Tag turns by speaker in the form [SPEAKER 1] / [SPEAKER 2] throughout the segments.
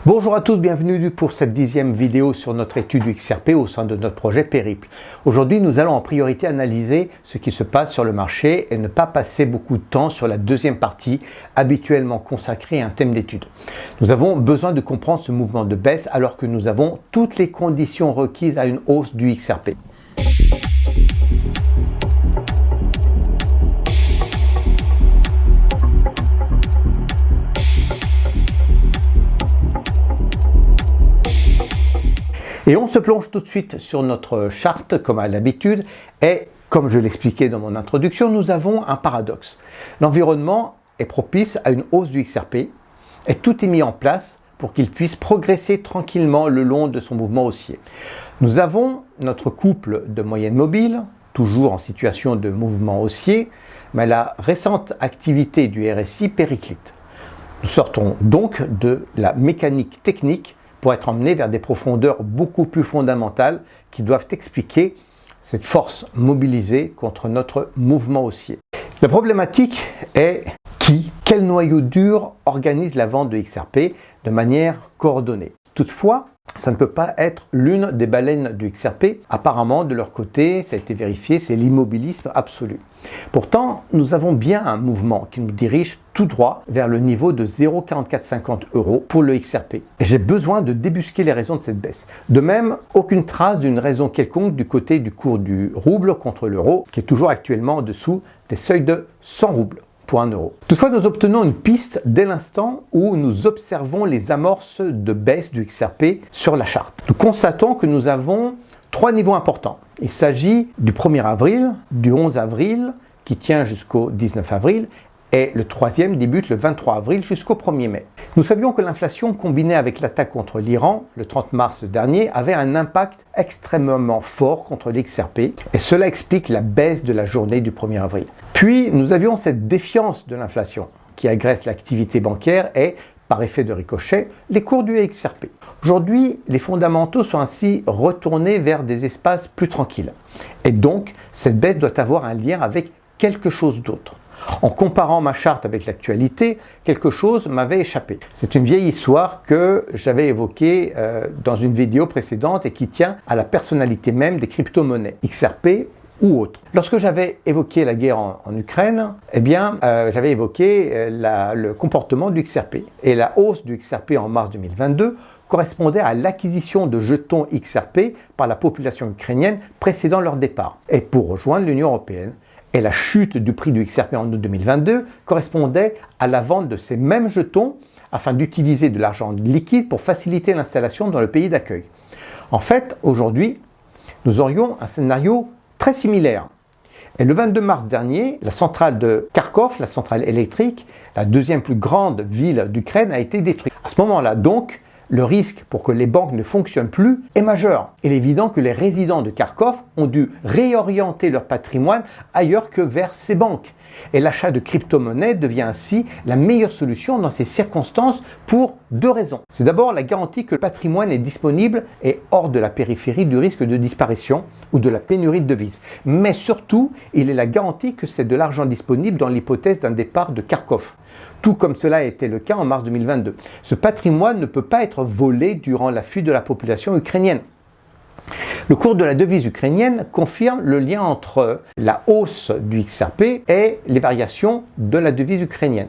[SPEAKER 1] Bonjour à tous, bienvenue pour cette 10e vidéo sur notre étude du XRP au sein de notre projet Périple. Aujourd'hui, nous allons en priorité analyser ce qui se passe sur le marché et ne pas passer beaucoup de temps sur la deuxième partie habituellement consacrée à un thème d'étude. Nous avons besoin de comprendre ce mouvement de baisse alors que nous avons toutes les conditions requises à une hausse du XRP. Et on se plonge tout de suite sur notre charte, comme à l'habitude, et comme je l'expliquais dans mon introduction, nous avons un paradoxe. L'environnement est propice à une hausse du XRP, et tout est mis en place pour qu'il puisse progresser tranquillement le long de son mouvement haussier. Nous avons notre couple de moyenne mobile, toujours en situation de mouvement haussier, mais la récente activité du RSI périclite. Nous sortons donc de la mécanique technique pour être emmenés vers des profondeurs beaucoup plus fondamentales qui doivent expliquer cette force mobilisée contre notre mouvement haussier. La problématique est quel noyau dur organise la vente de XRP de manière coordonnée. Toutefois, ça ne peut pas être l'une des baleines du XRP. Apparemment, de leur côté, ça a été vérifié, c'est l'immobilisme absolu. Pourtant, nous avons bien un mouvement qui nous dirige tout droit vers le niveau de 0,4450 € pour le XRP. J'ai besoin de débusquer les raisons de cette baisse. De même, aucune trace d'une raison quelconque du côté du cours du rouble contre l'euro, qui est toujours actuellement en dessous des seuils de 100 roubles. Pour 1 euro. Toutefois, nous obtenons une piste dès l'instant où nous observons les amorces de baisse du XRP sur la charte. Nous constatons que nous avons 3 niveaux importants. Il s'agit du 1er avril, du 11 avril, qui tient jusqu'au 19 avril, et le troisième débute le 23 avril jusqu'au 1er mai. Nous savions que l'inflation combinée avec l'attaque contre l'Iran, le 30 mars dernier, avait un impact extrêmement fort contre l'XRP, et cela explique la baisse de la journée du 1er avril. Puis, nous avions cette défiance de l'inflation qui agresse l'activité bancaire et, par effet de ricochet, les cours du XRP. Aujourd'hui, les fondamentaux sont ainsi retournés vers des espaces plus tranquilles. Et donc, cette baisse doit avoir un lien avec quelque chose d'autre. En comparant ma charte avec l'actualité, quelque chose m'avait échappé. C'est une vieille histoire que j'avais évoquée dans une vidéo précédente et qui tient à la personnalité même des crypto-monnaies, XRP ou autres. Lorsque j'avais évoqué la guerre en Ukraine, j'avais évoqué le comportement du XRP. Et la hausse du XRP en mars 2022 correspondait à l'acquisition de jetons XRP par la population ukrainienne précédant leur départ, et pour rejoindre l'Union européenne. Et la chute du prix du XRP en août 2022 correspondait à la vente de ces mêmes jetons afin d'utiliser de l'argent liquide pour faciliter l'installation dans le pays d'accueil. En fait, aujourd'hui, nous aurions un scénario très similaire. Et le 22 mars dernier, la centrale de Kharkov, la centrale électrique, la deuxième plus grande ville d'Ukraine, a été détruite. À ce moment-là, donc, le risque pour que les banques ne fonctionnent plus est majeur. Il est évident que les résidents de Kharkov ont dû réorienter leur patrimoine ailleurs que vers ces banques. Et l'achat de crypto-monnaies devient ainsi la meilleure solution dans ces circonstances pour 2 raisons. C'est d'abord la garantie que le patrimoine est disponible et hors de la périphérie du risque de disparition ou de la pénurie de devises. Mais surtout, il est la garantie que c'est de l'argent disponible dans l'hypothèse d'un départ de Kharkov. Tout comme cela a été le cas en mars 2022. Ce patrimoine ne peut pas être volé durant la fuite de la population ukrainienne. Le cours de la devise ukrainienne confirme le lien entre la hausse du XRP et les variations de la devise ukrainienne.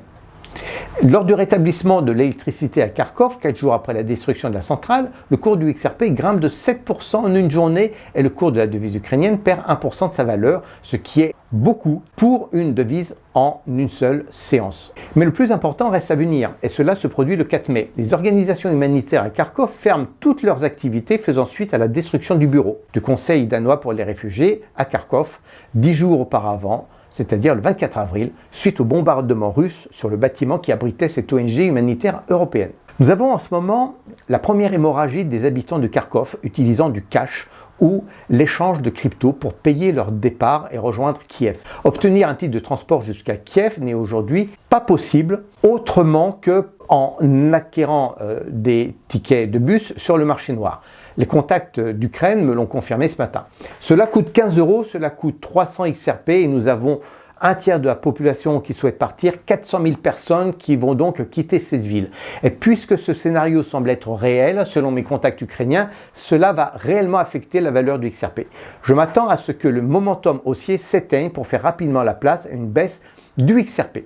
[SPEAKER 1] Lors du rétablissement de l'électricité à Kharkov, 4 jours après la destruction de la centrale, le cours du XRP grimpe de 7% en une journée et le cours de la devise ukrainienne perd 1% de sa valeur, ce qui est beaucoup pour une devise en une seule séance. Mais le plus important reste à venir, et cela se produit le 4 mai. Les organisations humanitaires à Kharkov ferment toutes leurs activités faisant suite à la destruction du bureau du Conseil danois pour les réfugiés à Kharkov, 10 jours auparavant, c'est-à-dire le 24 avril, suite au bombardement russe sur le bâtiment qui abritait cette ONG humanitaire européenne. Nous avons en ce moment la première hémorragie des habitants de Kharkov utilisant du cash ou l'échange de crypto pour payer leur départ et rejoindre Kiev. Obtenir un titre de transport jusqu'à Kiev n'est aujourd'hui pas possible autrement qu'en acquérant des tickets de bus sur le marché noir. Les contacts d'Ukraine me l'ont confirmé ce matin. Cela coûte 15 €, cela coûte 300 XRP et nous avons un tiers de la population qui souhaite partir, 400 000 personnes qui vont donc quitter cette ville. Et puisque ce scénario semble être réel, selon mes contacts ukrainiens, cela va réellement affecter la valeur du XRP. Je m'attends à ce que le momentum haussier s'éteigne pour faire rapidement la place à une baisse du XRP.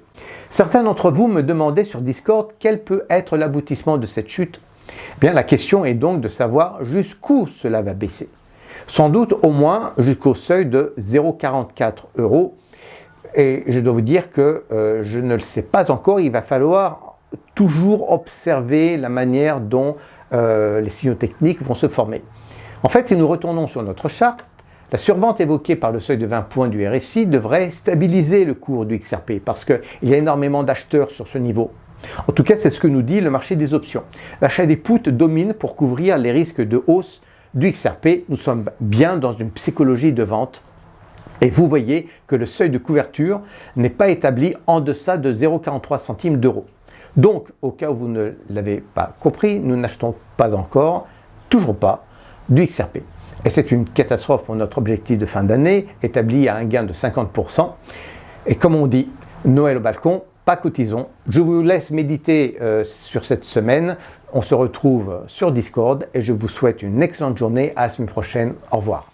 [SPEAKER 1] Certains d'entre vous me demandaient sur Discord quel peut être l'aboutissement de cette chute. Bien, la question est donc de savoir jusqu'où cela va baisser. Sans doute au moins jusqu'au seuil de 0,44 €. Et je dois vous dire que je ne le sais pas encore, il va falloir toujours observer la manière dont les signaux techniques vont se former. En fait, si nous retournons sur notre charte, la survente évoquée par le seuil de 20 points du RSI devrait stabiliser le cours du XRP parce qu'il y a énormément d'acheteurs sur ce niveau. En tout cas, c'est ce que nous dit le marché des options. L'achat des puts domine pour couvrir les risques de hausse du XRP. Nous sommes bien dans une psychologie de vente. Et vous voyez que le seuil de couverture n'est pas établi en deçà de 0,43 centimes d'euros. Donc, au cas où vous ne l'avez pas compris, nous n'achetons pas encore, toujours pas, du XRP. Et c'est une catastrophe pour notre objectif de fin d'année, établi à un gain de 50%. Et comme on dit, Noël au balcon, pas cotisons. Je vous laisse méditer sur cette semaine. On se retrouve sur Discord et je vous souhaite une excellente journée. À la semaine prochaine. Au revoir.